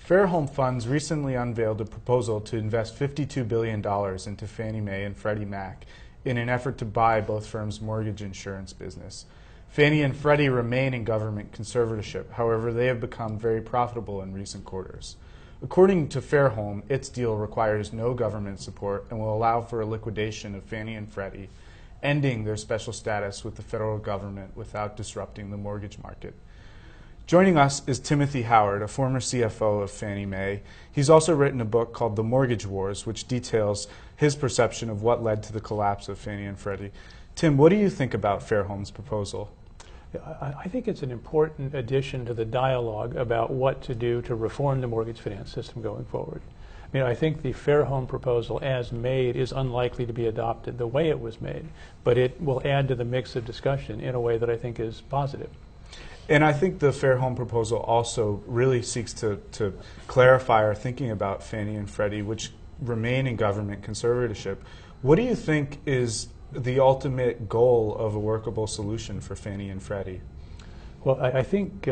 Fairholme Funds recently unveiled a proposal to invest $52 billion into Fannie Mae and Freddie Mac in an effort to buy both firms' mortgage insurance business. Fannie and Freddie remain in government conservatorship. However, they have become very profitable in recent quarters. According to Fairholme, its deal requires no government support and will allow for a liquidation of Fannie and Freddie, ending their special status with the federal government without disrupting the mortgage market. Joining us is Timothy Howard, a former CFO of Fannie Mae. He's also written a book called The Mortgage Wars, which details his perception of what led to the collapse of Fannie and Freddie. Tim, what do you think about Fairholme's proposal? I think it's an important addition to the dialogue about what to do to reform the mortgage finance system going forward. I mean, I think the Fairholme proposal as made is unlikely to be adopted the way it was made, but it will add to the mix of discussion in a way that I think is positive. And I think the Fairholme proposal also really seeks to clarify our thinking about Fannie and Freddie, which remain in government conservatorship. What do you think is the ultimate goal of a workable solution for Fannie and Freddie? Well, I think,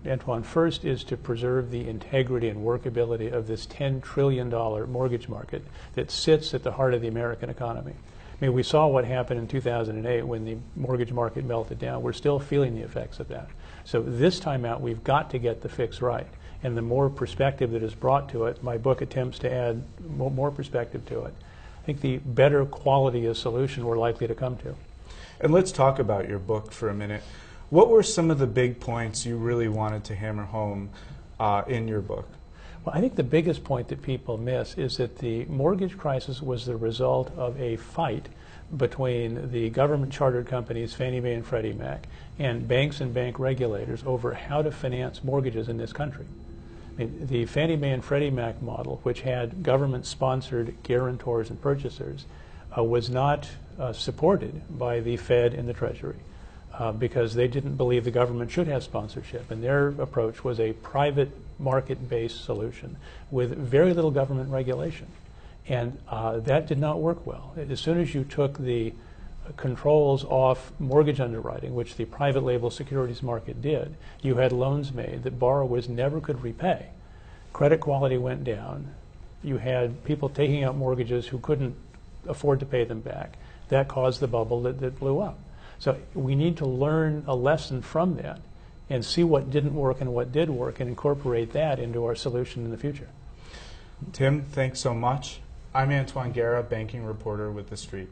Antoine, first is to preserve the integrity and workability of this $10 trillion mortgage market that sits at the heart of the American economy. I mean, we saw what happened in 2008 when the mortgage market melted down. We're still feeling the effects of that. So this time out, we've got to get the fix right. And the more perspective that is brought to it, my book attempts to add more perspective to it. I think the better quality of solution we're likely to come to. And let's talk about your book for a minute. What were some of the big points you really wanted to hammer home in your book? Well, I think the biggest point that people miss is that the mortgage crisis was the result of a fight between the government chartered companies, Fannie Mae and Freddie Mac, and banks and bank regulators over how to finance mortgages in this country. I mean, the Fannie Mae and Freddie Mac model, which had government-sponsored guarantors and purchasers, was not supported by the Fed and the Treasury because they didn't believe the government should have sponsorship. And their approach was a private market-based solution with very little government regulation. And that did not work well. As soon as you took the controls off mortgage underwriting, which the private label securities market did, you had loans made that borrowers never could repay. Credit quality went down. You had people taking out mortgages who couldn't afford to pay them back. That caused the bubble that blew up. So we need to learn a lesson from that and see what didn't work and what did work and incorporate that into our solution in the future. Tim, thanks so much. I'm Antoine Guerra, banking reporter with The Street.